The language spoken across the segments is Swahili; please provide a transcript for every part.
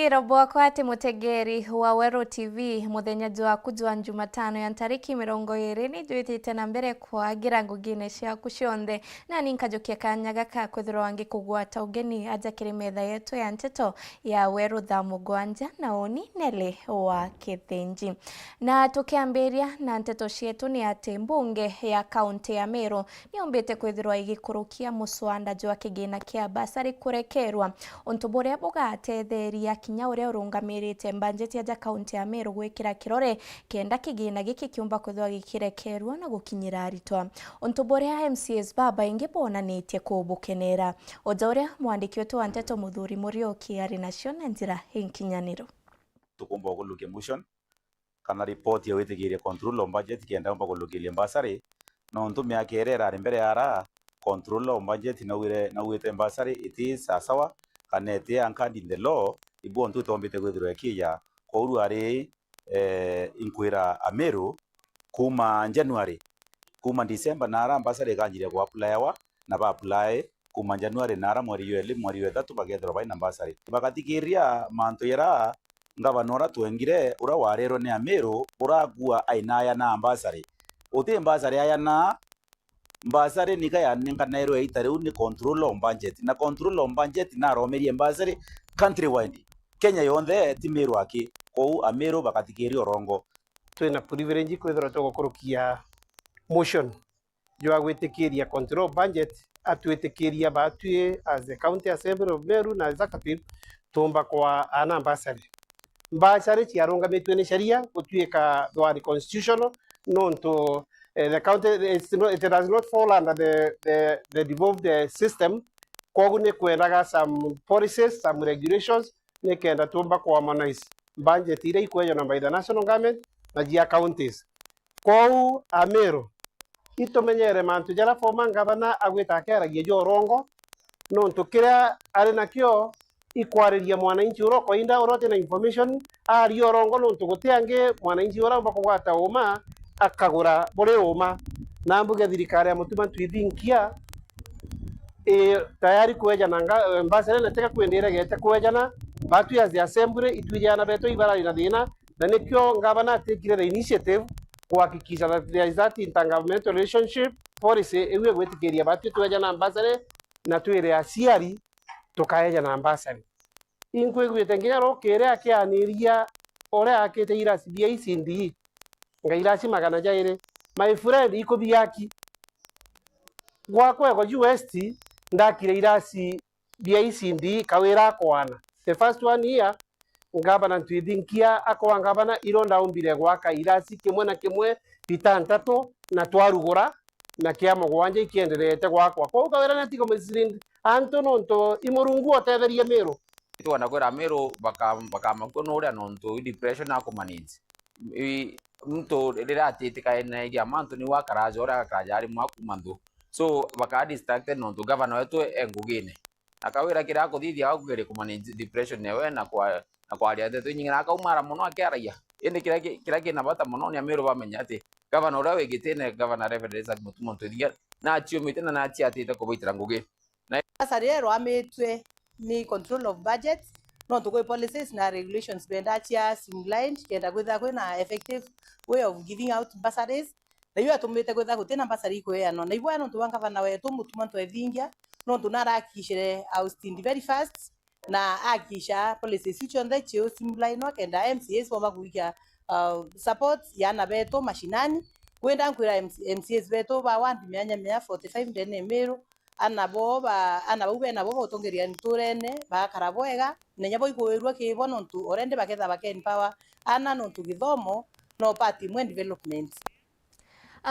Nigiro bwakwa ati mutegeri wa Wero TV muthenya jwa kujwa Jumatano ya tariki 20 ni jwitite na mbere kwa girango gine cia kucionthe na ninkajokia kanyaga ka kwithirwa wangi kugwata ugeni aja kiri metha yetu ya nteto ya Wero Thamugwanja na oni Nele wa Kithinji. Na tukiambiria na nteto cietu ni ati mbunge ya kaunti ya Meru niombete kwithirwa igikurukia muswanda jwa kigina kia basari kurekerwa untu buria bugatetheria kinya uria urungamirite mbanjeti ya kaunti ya Meru gwikira kirore kenda kigina giki kiumba kwithwa gikirekerwa na gukinyira aritwa untu buria MCS baba ingi bonanitie kubukenera oja uria mwandiki wetu wa nteto Muthuri Murioki ari nacio na njira hinkinyaniro tukumba guluke motion kana report ya witigiria control of budget kenda umba gulukilia mbasari no ntu miakerera ari mbere ara control of budget na wite mbasari it is asawa kanete ankandi in the law ibu ntu tombite gwithirwa kiya kouru ari inkwira Ameru kuma January kuma December nara mbasari kanjire kwa apply wa na ba apply kuma January nara mweri wa 3 bagethro baina mbasari bagatikiria mantu yara ngavanora tuengire ura warero ne Ameru uragua ainaya na mbasari uti mbasari aya na mbasari nikaya ninga nairo itare uni control of budget na control of budget na romerie mbasari countrywide Kenya yonthe ti Meru aki kou Ameru bakatikiri orongo twina privilege kwithira tugukurukia motion jwa gwitikiria control of budget atwitikiria batue as the county assembly of Meru na executive tumba kwa ana mbasari ciarungamitwe ni sheria gutuika thwari constitutional no to the county it does not fall under the devolved system kogu ni kwenaga some policies some regulations ni kenda tumba kwa harmonize budget ile ikweyo na by the national government na jia counties kou Ameru itomenyere mantu jara forma ngavana agwita keragie jorongo no ntukira ari nakio ikwariria mwananchi uroko inda urote na information ari orongo no ntuguteange mwananchi ura bakugwata uma akagura bore uma na mbuga thirikari ya mutuma twithinkia tayari kweja nanga mbasere nateka kwendera gete kwejana batu ya the assembly itwijana beto ibarari na thina na nikyo ngabana tekire the initiative kuhakikisha that there is that intergovernmental relationship policy ewe gwetikiria batu twejana mbasere na twire aciari tukaeja na mbasari inkwe gwitengira ro kere akianiria ore akete irasi bia isindi ngairasi magana jaire my friend iko biaki gwako go UST ndakire irasi bia isindi kawera kwana the first one here ngabana twithinkia akwa ngabana ironda umbire gwaka irasi kimwe na kimwe bitantatu na twarugura na kiamo gwanje ikiendelete gwakwa kwa kawera na tiko mesirindi anto nonto imurungu otetheria Meru twana kwera Meru bakamakono uria nonto depression na kumanage mto rira atitika ina idia manto ni wakaraja ora akajari mwakumandu so baka distracted nonto governor wetu engugine akawira kira kuthithia akugere kumanage depression newe na kwa aria tetu nyinga akaumara muno akeraia indi kira kina bata muno ni Ameru bamenya ati governor ura wegitene governor Reverend Isaac Mutumo ntuthia na achiomite na achiatite kubitira ngugi na asarero ametwe ni control of budget no to policies na regulations bendachia streamlined kenda kwitha kwina effective way of giving out bursaries na iwa tumite kwitha gutena bursary kwe no na iwa no tuwanga bana wetu mutuma twethingia no tunarakishire outstanding very fast na akisha policies future the chio streamline no kenda MCS bomba kuikia support yana beto mashinani kwenda kwira MCS beto ba 145 ndene Meru anabo ube nabo botongeria nturene bakara bwega nenya boigwirwa kibo nontu orende baketha bakenpower ana nontu githomo no party mwe development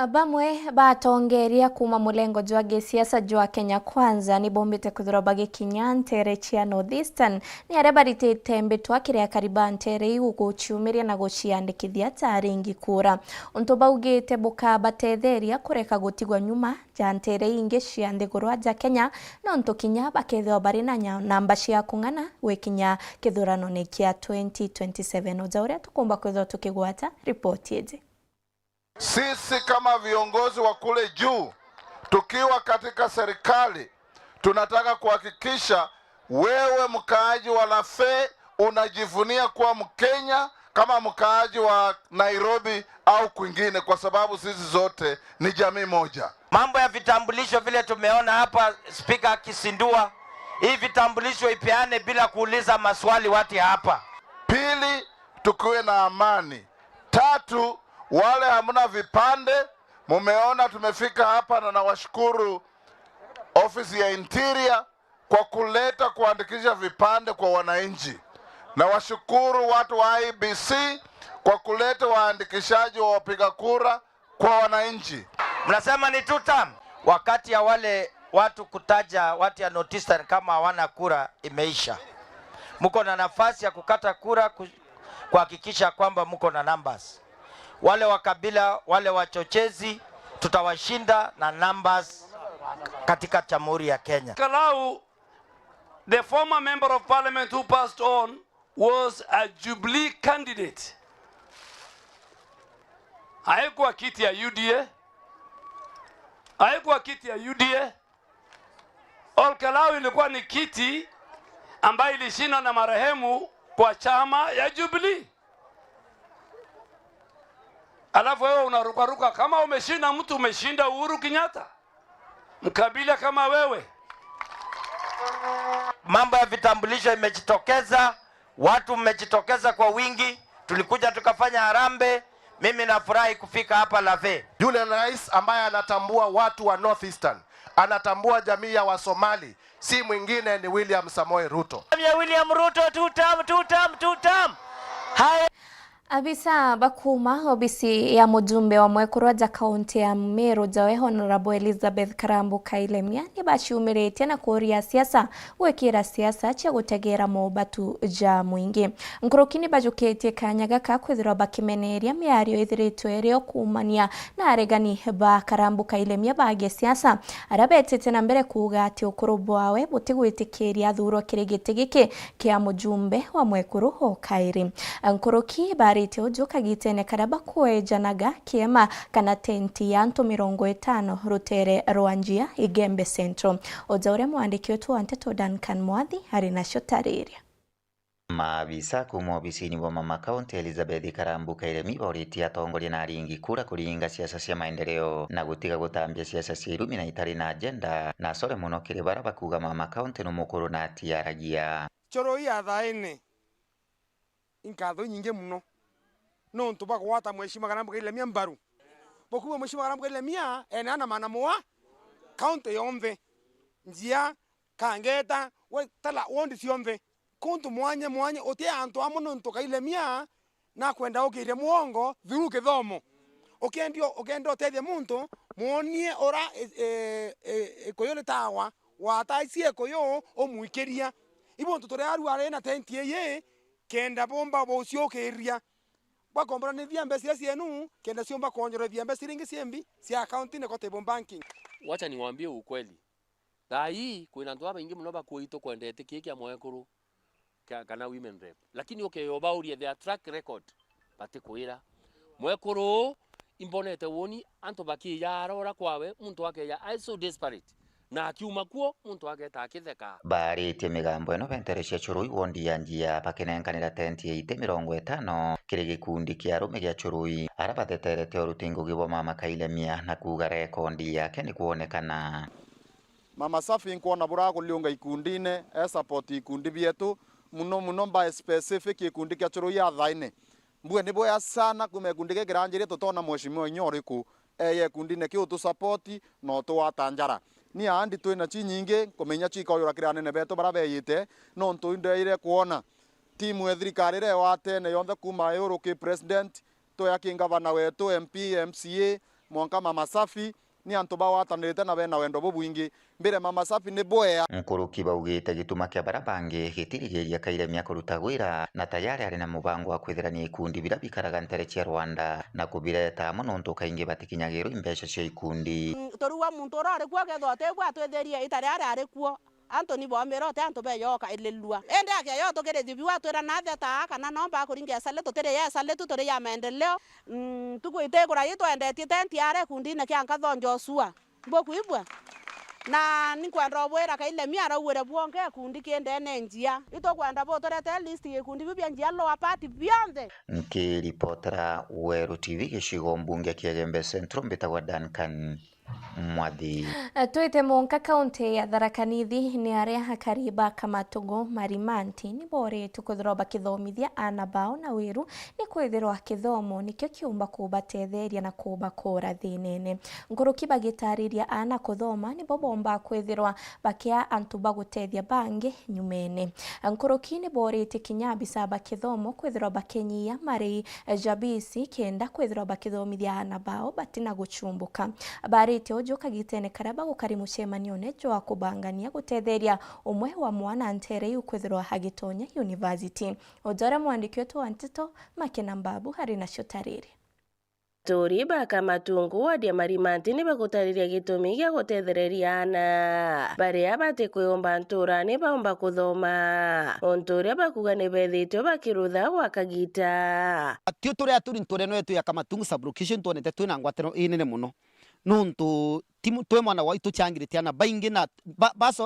bamwe batongeria kuma mulengo jwa gisiasa jwa Kenya Kwanza ni bombete kuthira bagikinya ntere chia Northeastern ni aria baritite mbetwa kiria kariba ntere guguchiumiria na guciandikithia taringi kura untu baugite buka batetheria kureka gutigwa nyuma ja ntere ingi cia nthigurwa ja Kenya no ntu kinya bakethwa bari na namba cia kung'ana gwikinya kithurano ni kia 2027 uja uria tukumba kwithwa tukigwata ripoti ije. Sisi kama viongozi wa kule juu tukiwa katika serikali tunataka kuhakikisha wewe mkaaji wa Lafe unajivunia kuwa Mkenya kama mkaaji wa Nairobi au kwingine, kwa sababu sisi zote ni jamii moja. Mambo ya vitambulisho vile tumeona hapa spika akisindua, hii vitambulisho ipeane bila kuuliza maswali watu hapa. Pili, tukiwe na amani. Tatu, wale hamna vipande, mumeona tumefika hapa, na nawashukuru ofisi ya Interior kwa kuleta kuandikisha vipande kwa wananchi. Na washukuru watu wa IBC kwa kuleta waandikishaji wa wapiga kura kwa wananchi. Mnasema ni 2 term. Wakati ya wale watu kutaja watu ya notice kama hawana kura imeisha. Mko na nafasi ya kukata kura kuhakikisha kwamba mko na numbers. Wale wa kabila, wale wachochezi tutawashinda na numbers katika Jamhuri ya Kenya. Kalau, the former member of parliament who passed on, was a Jubilee candidate. Haikuwa kiti ya UDA. Haikuwa kiti ya UDA. Olkalau ilikuwa ni kiti ambayo ilishindwa na marehemu kwa chama ya Jubilee. Alafu wewe unarukaruka kama umeshinda mtu, umeshinda Uhuru Kenyatta. Mkabila kama wewe. Mambo ya vitambulisho imejitokeza, watu mmejitokeza kwa wingi, tulikuja tukafanya harambee. Mimi nafurahi kufika hapa Lave. Yule rais ambaye anatambua watu wa Northeastern, anatambua jamii ya Wasomali, si mwingine ni William Samoei Ruto. William Ruto 2 term. Abisa bakuma obisi ya mujumbe wa mwekuroja kaunti ya Meru jawe Honorable Elizabeth Karambuka Ilemia ni bashiumirite na kuria siasa wekira siasa cia gutegera mobatu ja mwingi nkurukini bajuketie kanyaga ka kwithira bakimeneria miario ithiritwe erio kumania na aregani ba Karambuka Ilemia bage siasa arabetete na mbere kuga ati ukuru bwawe butigwitikiria thuro kirigiti giki kia mujumbe wa mwekuru ho Kairi nkuruki bari Teojoka gitene karaba kuejanaga kiema kana tenti ya antu 50 rutere Rwanjia Igembe Central. Ojaure mwandiki wetu wa Nteto Duncan Mwadhi harina shotariri. Maabisa kuma obisini wa mama kaunti Elizabeth Karambuka Ilemia boriti atongoria na aringi kura kuringa siasa cia maendeleo na gutiga gutambia siasa cia irumi na itari na agenda na sore muno kiri bara bakuga mama kaunti no mukuru na tiaragia. Choroi athaine inkatho nyinge muno no ntuba kwata Mheshimiwa Karambuka Ilemia mbaru bokuwa Mheshimiwa Karambuka Ilemia enana manamoa kaunti yomve njia kangeta we tala wondi siomve kuntu mwanya otia antu amuno ntuka Ilemia na kwenda okire muongo thuru kithomo okendo tethia muntu muonie ora koyole tawa wataisie koyo omuikeria ibo ntutore aru arena tenti ye kenda bomba bocio kiria bakombora ni viambe cia cienu kenda ciomba konjora viambe siringi ciembi cia account ne kote banking. Wacha niwaambie ukweli. Hii kuna ndu aba ingi muno bakuito kwendete kiki ya mwekuru kana women rep. Lakini okeyoba urie their track record batikuira. Mwekuru imbonete woni anto baki yarora kwawe muntu wake ya I so desperate. Na akiuma kuo muntu ageta akitheka barite migambo eno benterecia churui wondi ya njia bakenenkanira tenti ya 50 kiri gikundi kia rume gia churui arabateterete orutingo gibo mama Kailemia na kuga rekondi yake ni kuonekana mama safi nkuona burago liunga ikundine support ikundi bietu muno by specific ikundi kia churui ya thaine mbue ni boya sana kumekundi ke kiranjire tutona Mheshimiwa Nyoriku eye kundine ki utu support no to watanjara ni andi twina chi nyinge kumenya chi koyora kiranene beto barabeyite no ntuindeire kuona timu ya thirikari re wate ne yonde kuma yoro ki president to yaki gavana wetu MP MCA mwanka mama safi ni antu bawatanirite na bena wendo bubwingi mbere mama safi ni boya nkuruki baugite gituma kia barabange gitirigeria Kailemia kuruta gwira na tayari ari na mubango wa kwithirania ikundi bira bikaraga ntere cia Rwanda na kubireta muno ntu kaingi batikinyagiro imbesha cia ikundi toruwa muntu orare kwa getho ategwa twetheria itare ari kuo Anthony Bomero te antu beyoka elelua ende ake yo tokere thibi watwira na theta kana nomba kuringia sale totere ya sale tutore ya maendeleo tukuite kura yitwa endetie tenti are kundi na kya ngatho Joshua mboku ibwa na ninkwenda bwera kaile miara uwere bwonge kundi kende ne njia ito kwenda bo torete list ye kundi bibya njia lo apati bionde nkiripotera Weru TV gicigo mbunge kia Gembe Central mbitagwa Duncan Mwathi. Twite monka kaunti ya Tharaka Nithi ni aria hakariba Kamatugo Marimanti ni bore tukuthroba kithomithia ana bao na wiru ni kwithirwa kithomo nikio kiumba kubatetheria na kuba kura thinene nguruki bagitariria ana kuthoma ni bomba kwithirwa bakia antu bagutethia bangi nyumene nguruki ni bore tikinya bisaba kithomo kwithirwa bakenyia mari jabisi kenda kwithirwa bakithomithia ana bao batina guchumbuka bari ojo kagitene karaba gukarimu cemanio nejo akubangania gutetheria umwe wa mwana ntere ukwithirwa hagitonya university ojora mwandiki wetu wa Ntito Makena Mbabu hari na shotariri Tori baka matungu wadia Marimanti ni bakutariria gitumi gia gutethereria ana baria bate kwiyomba ntura ni baomba kuthoma onturia bakuga ni bethitwe bakirutha wakagita tio turia turi ntore no yetu ya Kamatungu sublocation tonete twina ngwatero inene muno nuntu timu twe mwana waitu changiritiana baingi na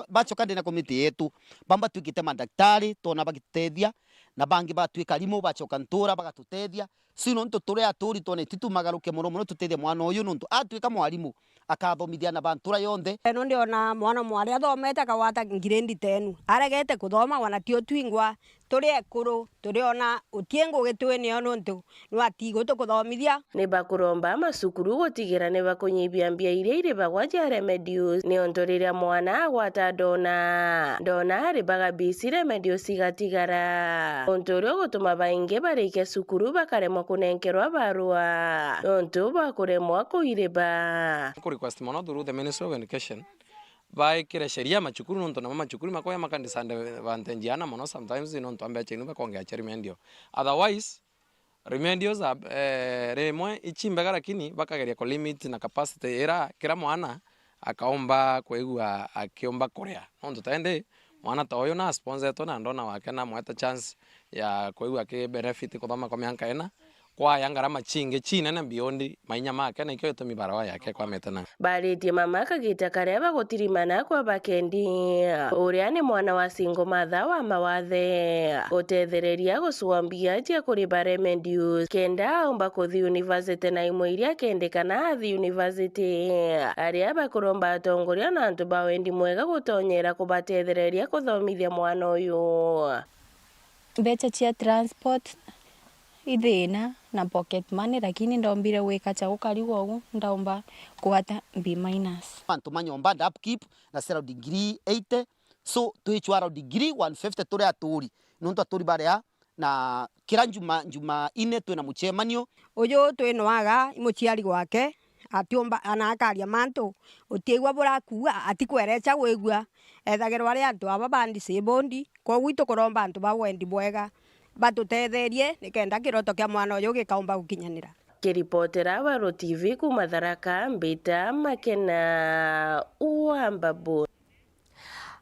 bachoka ndina komiti yetu bamba twikite madaktari tona bagitethia na bangi batwika limo bachoka ntura bagatutethia sino nto turia turi tone titumagaruke muno tutethia mwana uyu nuntu atwika mwalimu akathomithia na bantura yonthe eno ndiona mwana mwari athomete kawata grade 10 aregete kuthoma wana tio twingwa turi ekuru turiona utiengo gitweni ono ntu nwatigo tukuthomithia ni bakuromba masukuru gutigira ne bakunyibia mbia ire bagwaja remedios ni ontoriria mwana agwata dona ari bagabisi remedios igatigara ontorio gutuma bainge barike sukuru bakaremwa kunenkerwa barua onto bakuremwa kuireba request mono through the Ministry of Education baikire sheria machukuru nonto na machukuru makoya makandisande bantenjiana mono sometimes nonto ambe chenu bakongea remendio otherwise remedios remwe ichimbe lakini bakageria ko limit na capacity era kila mwana akaomba kwegua akiomba korea nonto taende mwana toyo na sponsor to na ndona wake na mweta chance ya kwegua ke benefit kuthoma kwa miaka ena kwa yangara machinge china na beyond mainya make na ikyo tumi barawa yake kwa metana baritie mama kagita kareba gutirimana kwa bakendi uria ni mwana wa singo matha wa mawathe utethereria gucuambia tia kuri remedios kenda omba kuthi university na imwe iria kendekana athi university aria bakuromba atongoria na antu bawendi mwega gutonyera kubatethereria kuthomithia mwana uyu mbeca cia transport ithina na pocket money lakini ndombire weka cha ukariwa ugu ndaomba kuwata B-. Antu manyomba upkeep na sera degree 80 so tuichwara degree 150 turi aturi nuntu aturi baria na kira njuma ine twina muchemanio uyu twinoaga muchiari gwake atiomba anakaria mantu utiigwa burakuwa atikwerecha gwigwa ethagirwa ari antu aba bandi sibondi kwa gwitu kuromba antu bawendi bwega batutetherie nikenda kiroto kia mwana uyu gikaumba gukinyanira kiripotera Weru TV kuma Tharaka mbita Makena Mbabu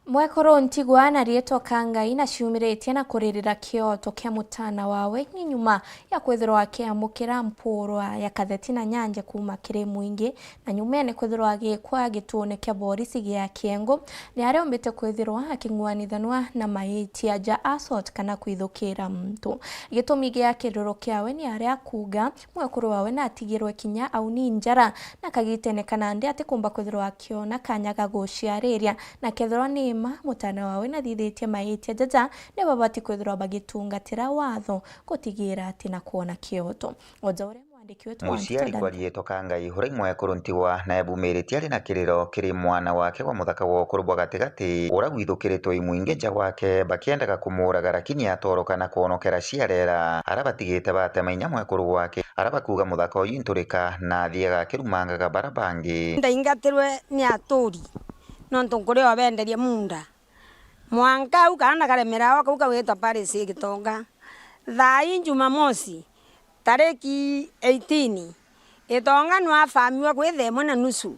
Mwekoro Ntigwa na rieto Kangai na ciumiritie na kuririra kioto kia mutana wawe ni nyuma ya kwithirwa akiamukira mpurwa ya katheti na nyanja kuma kiri mwingi na nyumene kwithirwa agikwa gitune kia borisi gia Kiengo ni aria ombete kwithirwa aking'uanithanwa na maiti aja assault kana kwithukira mtu gitumi gia kiroro kiawe ni aria kuga mwekoro wawe na atigirwe kinya au ni njara na kagitene kana ndi ati kumba kwithirwa akiona kanyaga guciariria na kethirwa ni mutana wawe na thithitie maitia jaja ne babati kwithirwa bagitungatira watho gutigira ati na kuona kioto ojaure mwandiki wetu muciari kwa rieto Kangai hura Mwekoro Ntigwa na ebumiritie ari na kiriro kiri mwana wake wa muthaka wa kurubwa gatigati ura gwithukiritwo imwinge nja wake bakiendaga kumuraga lakini atoroka na kuonokera ciarera arabatigite bate mainya Mwekoro wake arabakuga muthaka uyu nturika na thiaga kirumangaga barabangi ndaingatirwe ni aturi nonto nkuri obenderia munda mwanka u kana karemera wako ukaweta Paris Gitonga thai Jumamosi tareki 18 Itonga nwa famiwa kwithemwe na nusu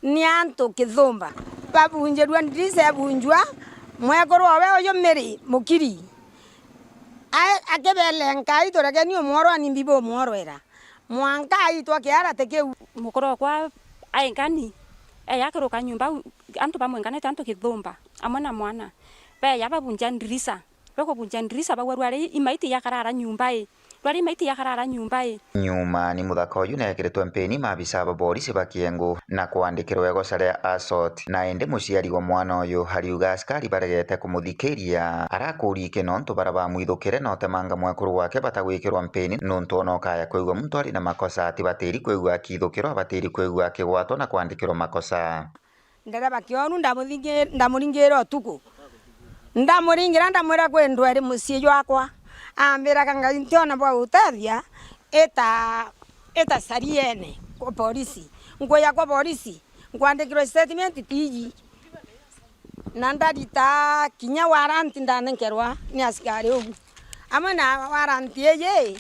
ni antu kithumba babunjerwa ndise bunjwa Mwekoro wawe oyo meri mukiri akebele nkai toreke ni omoro ni bibo omoro era mwanka itwa kiara teke mukoro kwa aingani yakiruka nyumba antu bamwenganete antu kithumba amwe na mwana yaba bunja ndirisa beko bunja ndirisa bagwarware imaiti yakarara nyumba rwari imaiti yakarara nyumba nyuma ni muthako uyu nekiritwe mpeni maabisa ba polisi bakiengo na kwandikirwa egoca ria assault na ende muciari wa mwana uyu hariuga askari baregete kumuthikiria arakuri kinontu bara bamwithukire no temanga mwekuru wake batagwikirwa mpeni nontu onokaya kwigwa muntu ari na makosa ati batiri kwigwa akithukirwa batiri kwigwa akigwatwo na kwandikirwa makosa ndereba kionu ndamuringira utuku ndamuringira ndamwira kwendwa ri mucii wakwa ambira kanga ntiona bwa utethia eta sariene kwa polisi ngoya kwa polisi ngwandikirwa statement tiji na ndarita kinya warrant ndanenkerwa ni askari ugu amana warrant ye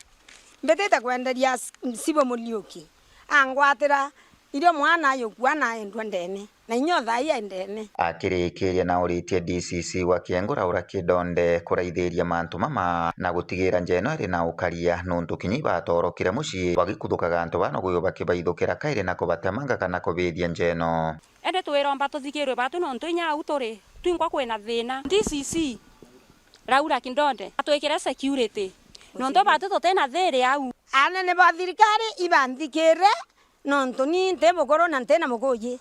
mbeteta kwenderia sibo mulioki angwatira irio mwana yokwa na endwa ndene na inyotha iya ndene akirikiria na uritie DCC wa Kiengura ura kidonde kuraithiria mantu mama na gutigira njeno ri na ukaria nuntu kinyi batorokire mucii bagikuthukaga antu bano guyo bakibaithukira kaire na kubatemanga kana kubithia njeno ende twiromba tuthikirwe batu nontu inya autore twingwa kwena thina DCC raura kindonde atwikire security nontu batu tutena thiri au anene ba thirikari ibanthikire nontu ni ntebukoro na ntena mugoye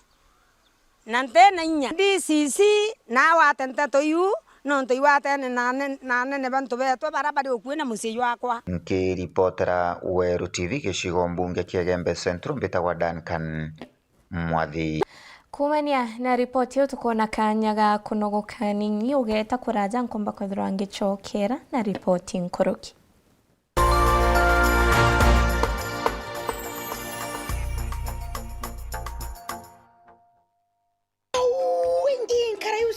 na ntena inya DCC na watenta toyu nontu iwatene na nene bantu beto barabari okuena mucii wakwa nkiripotera Weru TV gicigo mbunge Kiegembe Central mbitagwa Duncan Mwathi kumania na ripoti yo tukona kanya ga kunogoka ningi ugeta kuraja nkomba kwithirwa ngicokera na ripoti nkoroki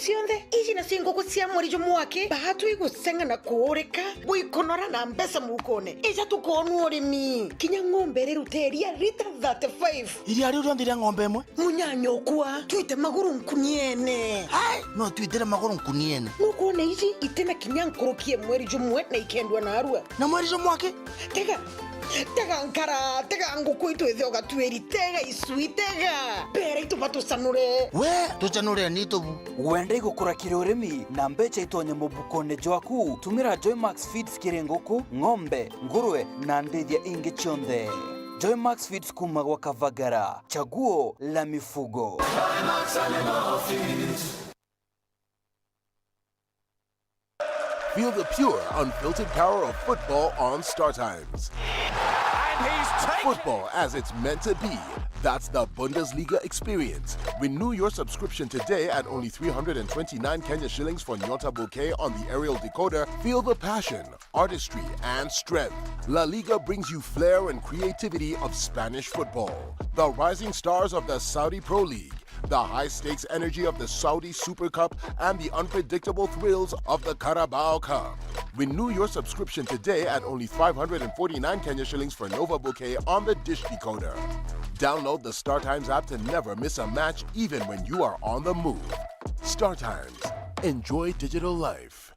cionthe ici na cinguku cia mweri mwake bahatu igusenga na kuurika buikonora na mbesa mukone ica tukonu urimi kinya ng'ombe riruteria rita 35 iria riu rionthire ng'ombe imwe munyanyokwa twite maguru nkuniene no twitire maguru nkuniene nukuone ici itena kinya nkurukie mweri jumwe na ikendwa na arua na mweri mwake tega nkara tega nguku itu ithoga tweri tega isui tega pera itu batusanure we tusanure ni tubu wende gukura kirurimi na mbecha itonye mubukone jwaku tumira Joymax Feeds kirenguku ng'ombe nguruwe na ndithia ingi chonde Joymax Feeds kuma kwa Kavagara chaguo la mifugo Feel the pure, unfiltered power of football on Star Times. Football as it's meant to be. That's the Bundesliga experience. Renew your subscription today at only 329 Kenya shillings for Nyota Bouquet on the aerial decoder. Feel the passion, artistry, and strength. La Liga brings you flair and creativity of Spanish football. The rising stars of the Saudi Pro League. The high-stakes energy of the Saudi Super Cup and the unpredictable thrills of the Carabao Cup. Renew your subscription today at only 549 Kenya shillings for Nova Bouquet on the Dish Decoder. Download the Star Times app to never miss a match, even when you are on the move. Star Times. Enjoy digital life.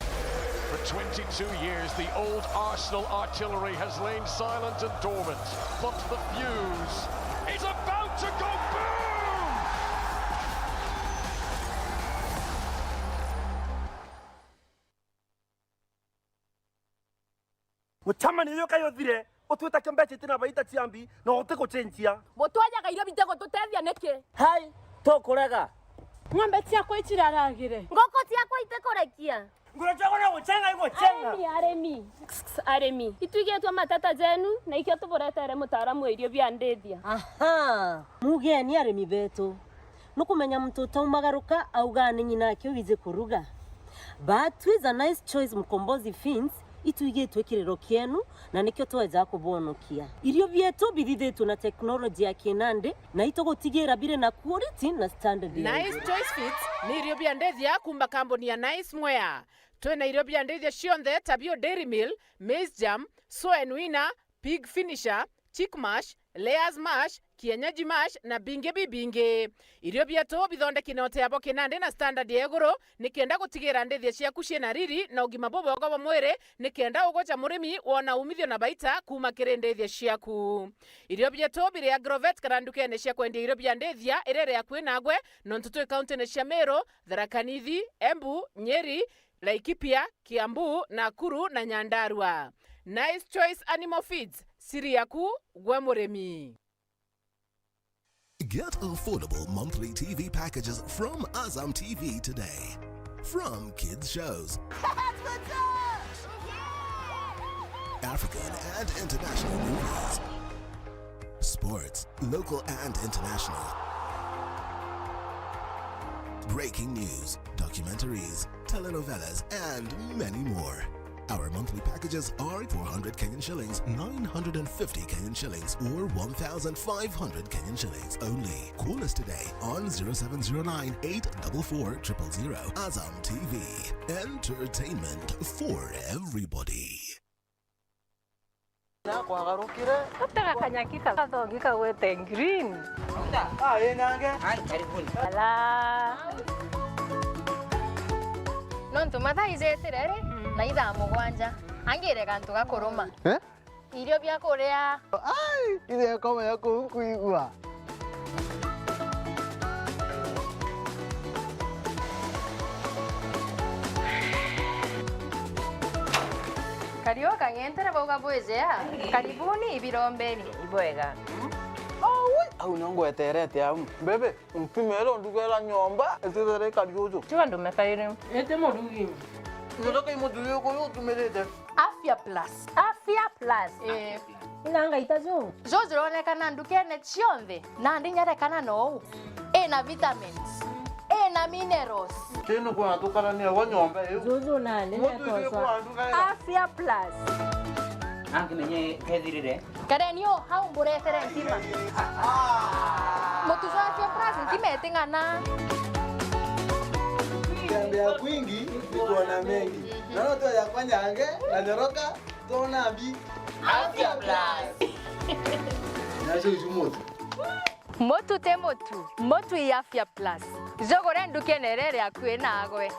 For 22 years, the old Arsenal artillery has lain silent and dormant, but the fuse is about to go boom! Mutamani yoka yothire otwita kembeche tina baita ciambi no oteko chenjia botwajaga iro bitego tutethia neke hai tokorega ng'ombe ciakwa iciraragire ngoko ciakwa itekorekia ngurachagona guchenga iguchenga aremi ituigetwa matata jenu na ikio tuburetere mutaaramu irio bia ndithia aha mugeni aremi betu nukumenya mtu taumagaruka auga ni nyina kio wize kuruga but with a nice choice mkombozi fins ituigitwe kiriro kienu na nikio tweza kubonokia irio bietu bithithitwe na teknoloji ya kinande na itugutigira bire na quality na standard. Nice Choice Fits ni irio bia ndethia kumba kambuni ya Nice Mwea. Twina irio bia ndethia cionthe tabio Dairy Mill, Maize Jam, Soen Winner, Pig Finisher, Chick Mash, Layers Mash, Kienyeji Mash na binge bibinge. Irio bietu bithondeki na oteabo kinande na standard ya iguru nikenda gutigira ndethia ciaku ciena riri na ugima bubwego bwa mwiri nikenda ugocha murimi wona umithio na baita kuma kiri ndethia ciaku. Irio bietu biri Agrovet karandukene cia kwendia irio bia ndethia irere ya kwinagwe nontutwe county ne cia Meru, Tharaka Nithi, Embu, Nyeri, Laikipia, Kiambu, Nakuru na Nyandarua. Nice Choice Animal Feeds, siri yaku gwe murimi. Get affordable monthly TV packages from Azam TV today. From kids shows, African and international movies, sports, local and international, breaking news, documentaries, telenovelas, and many more. Our monthly packages are 400 Kenyan shillings, 950 Kenyan shillings, or 1,500 Kenyan shillings only. Call us today on 0709 844 000. Azam TV. Entertainment for everybody. Green. Nonto matha izeterere na itha mugwanja angire kantu gakuruma irio bia kuria ile kama yako kuigwa Kario kangentera boga bwezea karibuni ibirombeni ibwega au nango eterete au bebe mpimero ndugela nyomba etere kariozo chiwa ndo mekaire ete modugi ndoka imodugi ko tumelete Afya Plus inanga itazo zozironekana ndukene cionthe na ndinyarekana no na vitamins na minerals teno kwa tukarania wa nyomba hiyo zozo nane Afya Plus angi nenye kethirire karenio hau mburetere ntima mutuzo Afya Plus ntima etingana tembea kwingi kuona mengi naona tu ya kwanyange na nyoroka tona bi Afya Plus nasho jumoto motu te motu ya Afya Plus jogore ndukenerere akwe nagwe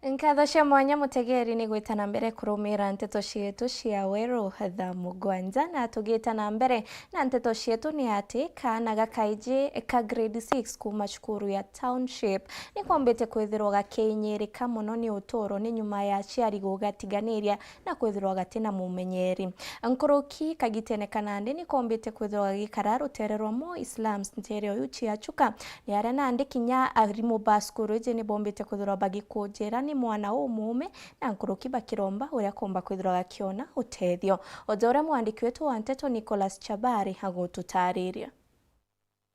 Nkatho cia mwanya mutegeri ni gwitana mbere kurumira nteto cietu cia weru thaa mugwanja na tugitana mbere na nteto cietu ni ati kana gakaiji ka grade 6 kuma cukuru ya Township ni kwambite kwithirwo gakinyirika muno ni utoro ni nyuma ya ciari gugatiganiria na kwithirwo gatina mumenyeri nkuruki kagitene kanande ni kwambite kwithirwo gikara rutererwa mo Islams ntere uchi achuka ni arana andikinya arimo baskuru je ni bombite kwithirwo bagikujera ni mwana umume na nkuruki bakiromba uria komba kwithirwa gakiona utethio ojora mwandiki wetu wa nteto Nicholas Chabari hagututariria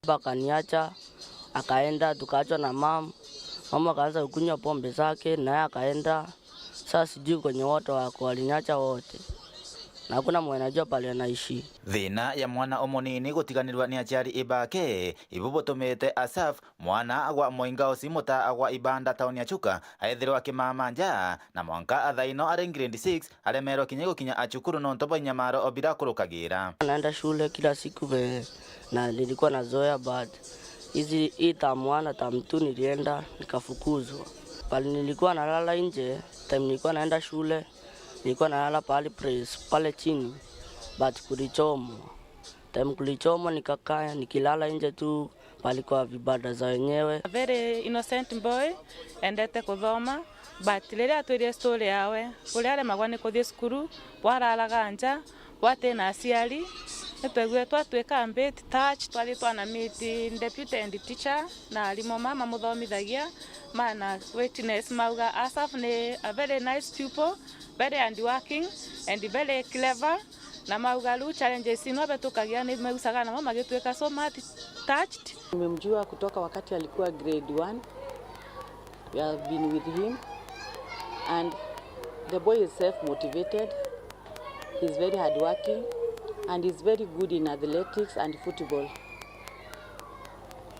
bakaniacha akaenda tukaachwa na mama akaanza kukunywa pombe zake naye akaenda sasa sijui kwenye wote wako walinyacha wote na hakuna mwenye anajua pale anaishi. Thina ya mwana omonini gutiganirwa ni aciari ibake ibubotomete Asaf mwana agwa moingao simota agwa ibanda tauni ya Chuka aethirwa akimamanja na mwanka athaino are grade 6 aremerwa kinyego kinya achukuru nontobo nyamaro obira kurukagira. Naenda shule kila siku na nilikuwa nazoea but hii tamwana tamtu nilienda nikafukuzwa. Pale nilikuwa nalala nje time nilikuwa naenda shule nilikuwa nalala pale chini but kulichomwa. Time kulichomwa nikakaa nikilala nje tu palikuwa vibada za wenyewe. Very innocent boy endete kuthoma but rĩrĩa atwĩrie story yawe ũrĩa aremagwa nĩ kũthiĩ cukuru wararaga nja watena aciari nĩtwaiguire twatuĩka a bit touched twathiĩ twana meet deputy and teacher na arimũ mama mũthomithagia mana witness mauga Asaf nĩ a very nice pupil, very hardworking and very clever na mauga riu challenges ino betukagia ni meusaga na mama gituika so much touched. Nimemjua kutoka wakati alikuwa grade 1. We have been with him and the boy is self-motivated. He's very hardworking and he's very good in athletics and football.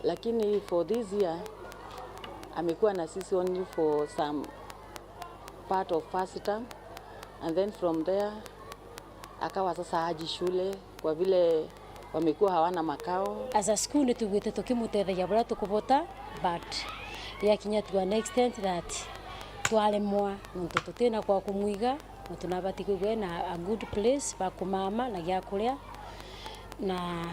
Lakini for this year amekuwa na sisi only for some part of first term and then from there akawa sasa haji shule kwa vile wamekuwa hawana makao. As a school tugwete tukimutetheria bora tukubota but yakinya to an extent that twalemwa nonto tutena kwa kumwiga na tunabati kugwe na a good place pa kumama na gya kuria na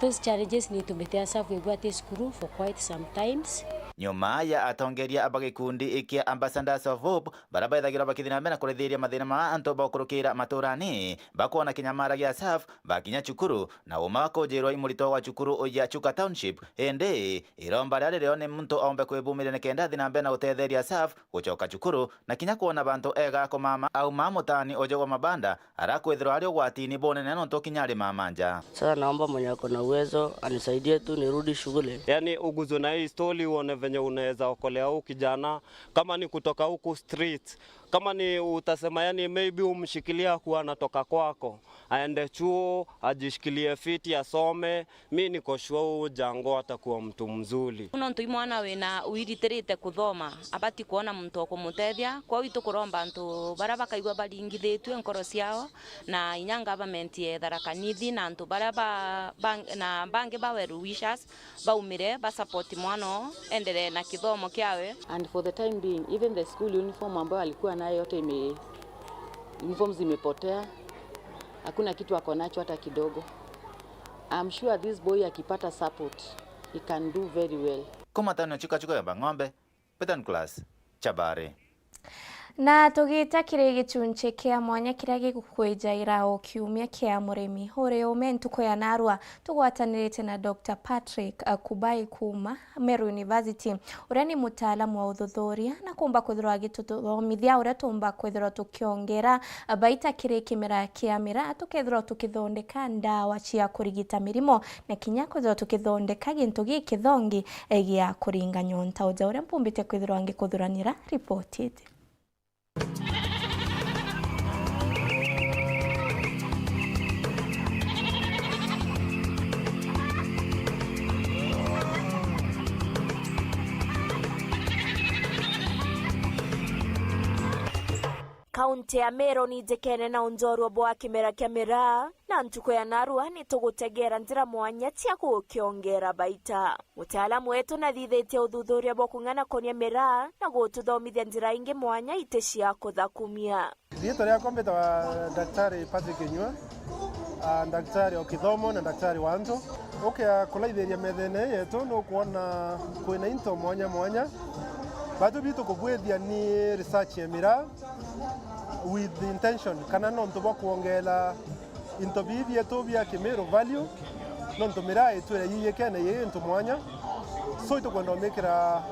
those challenges ni tumetea safu igwate school for quite some times. Nyuma ya atongeria abagikundi ikia Ambassadors of Hope baraba ithagira bakithina mbere kurithiria mathina ma antu bakurukira maturani bakona kinyamara gya SAF bakinya cukuru na uma kujirwa imurito wa cukuru oya Chuka Township ende iromba rero ni muntu ombe kwibumire nekenda thina mbere na utetheria SAF gucoka cukuru na kinya kuona bantu ega ko mama au mamutani ojogo mabanda arakwithirwa ari gwatini bonene no tokinyari mamanja. Sasa naomba mwenye ako na uwezo anisaidie tu nirudi shule. Yani uguzo na hii story uone venye unaweza okolea huyu kijana kama ni kutoka huku street, kama ni utasema yani maybe umshikilia kuwa anatoka kwako aende chuo ajishikilie fiti asome. Mimi niko sure jango atakuwa mtu mzuri. Uno ntu imwana wena uiriterete kuthoma abati kuona muntu okumutethia kwa witu kuromba ntu baraba kaigwa baringithetwe nkoro ciao na inya government yethara kanithi na ntu baraba na bange baweru wishers baumire ba support mwana endele na kithomo kiawe. And for the time being even the school uniform ambayo alikuwa nayo yote uniforms zimepotea. Hakuna kitu ako nacho hata kidogo. I'm sure this boy akipata support he can do very well. Koma tano Chuka ya Bang'ombe, Petan Class, Chabare. Na tugita kire gicunche kia mwanya kiria gigukwijaira o kiumia kia murimi hore omentuko ya narwa tugwatanirite na Dr. Patrick Akubai kuma Meru University uria ni mutaalamu wa uthuthuria na kumba kwithirwa gituthomithia uria tumba kwithirwa tukiongera baita kire kimera kia mira tukethirwa tukithondeka ndawa cia kurigita mirimo na kinya kwithirwa tukithondeka gintu gikithongi gia kuringa nyonta uja uria mpumbite kwithirwa ngikuthuranira reported. Kaunti ya Meru ni jekene na unjorwa bwa kimera kia miraa na ntuko ya narua ni tugutegera njira mwanya cia gukiongera baita. Mutaalamu wetu na thithetie uthuthuria bwa kung'ana konia miraa na gututhomithia njira ingi mwanya ite cia kuthakumia. Rieto riakwa mbetwa Daktari Patrick Enyua, daktari wa kithomo na daktari wa anto. Kulaithiria methene yetu no kuona kwina into mwanya mwanya. Bado bitu kugwethia ni research ya miraa with the intention kana no nto kuongela into bibi yetu bya Kimeru value no nto miraa etwera yiye kana ye nto mwanya so ito kwenda mekira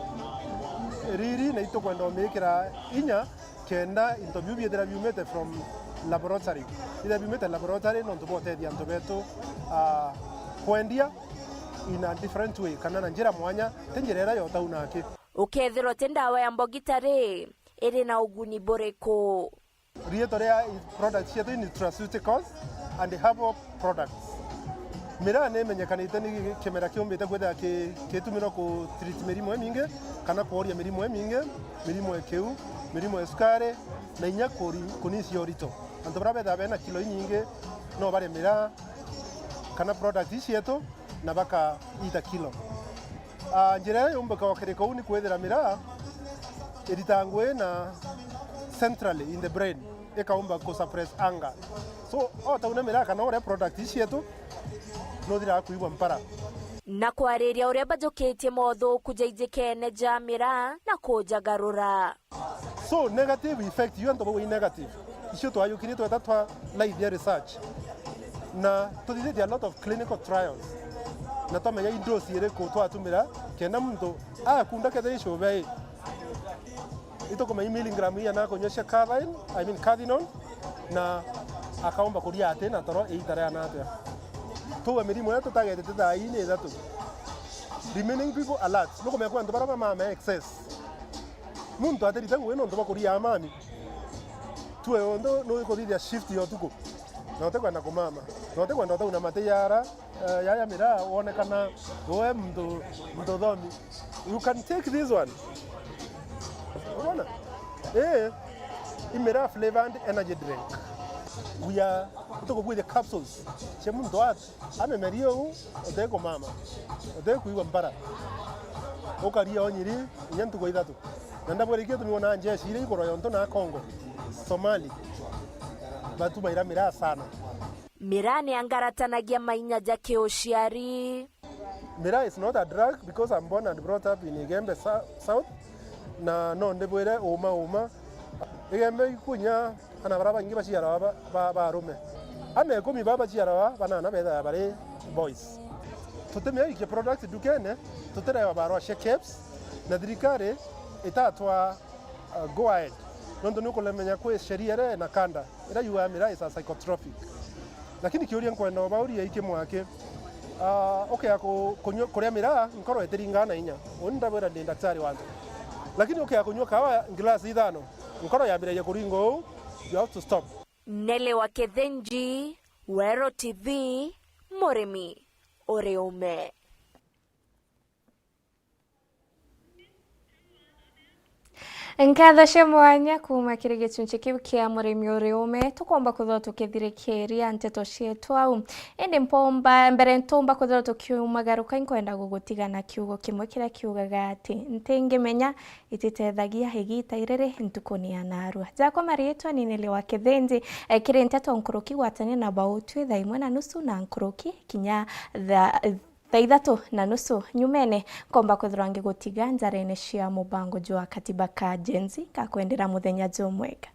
riri na ito kwenda mekira inya kenda into bibi yedra biumete from laboratory ida biumete laboratory no nto botedia nto betu kwendia in a different way kana na njira mwanya tenjerera yo taunake ukethiro tendawa ya mbogitari iri na uguni boreko. Rieto ria products yetu ni nutraceuticals and herbal products. Miraa ne menyekanite ni kimera kiumbite kwetha kitumira ku treat mirimo mingi kana kuoria mirimo mingi, mirimo ekeu, mirimo esukari na inya kunisia urito. Anto barabetha bena kilo nyingi no bare miraa kana products yetu na baka ita kilo. Njira yumbaka wakereka uni kwethera miraa editangwe na centrally in the brain ekaumba ko suppress anger. So tauna miraa kana ore product yetu no dira kuigwa mpara na kwariria uria bajoketie motho kujaijekene ja miraa na kujagarura. So negative effect you anto negative isho to ayukiri to tatwa live research na to did a lot of clinical trials na to meya indosi ere ko to atumira kenda muntu akunda kedesho bai ito kama miligramu ya nako nyosha cardinal na akaomba kuria ate na toro eitarea na ate tuwe mirimo yetu tagetete thaini ithatu remaining people alert nuko mekwa ndo baraba mama excess muntu aterita ngwe no ndo bakuria amani tuwe ndo no ikothithia shift yo tuko no te kwenda kumama no te kwenda una mateyara yaya mira wonekana we mtu thomi you can take this one unaona imera flavored energy drink we are tuko with the capsules chemu ndo at amemerio oteko mama oteko iwa mbara okaria onyiri nyentu ko ithatu nanda bwerikie tumiona nje shire ikoro yonto na Congo Somali batu mira sana Mira ni angaratanagia mainya jake uciari. Mira is not a drug because I'm born and brought up in Igembe South na no ndebwere uma Igembe ikunya ana baraba ngi baciara ba rume ame komi baba ciara banana betha bare boys tutemye iki product dukene tutera barwa shekes na dirikare itatwa go ahead nondo nuko lemenya kwe sheria na kanda ira yuwa Mira is a psychotropic lakini kiuria nkwenda obauria iki mwake okay kuria Mira nkoro eteringana inya onda bera ndi daktari wangu lakini okay akunywa kawa glasi ithano nkoro yambire ya kuringo you have to stop. Nele wa Kethenji, Wero TV, Murimi Oreume. Nkatha cia mwanya kuma kirige chunche kiu kia Murimi Oreume tukomba kuthwa tukithirikiria nteto cietu au indi mpomba mbere ntumba kuthwa tukiumagaruka inkwenda gugutigana kiugo kimwe kiria kiugaga ati ntingimenya ititethagia higita irere ntukuni ya narua jakwa marietwa ni Nele wa Kethenji kiri nteto nkuruki gwatania na bautwi 1:30 na nkuruki kinya thaa 3:30 nyumene komba kuthrangi gutiga njarene cia mubango jwa katiba ka jenzi kakwendera muthenya jumwega.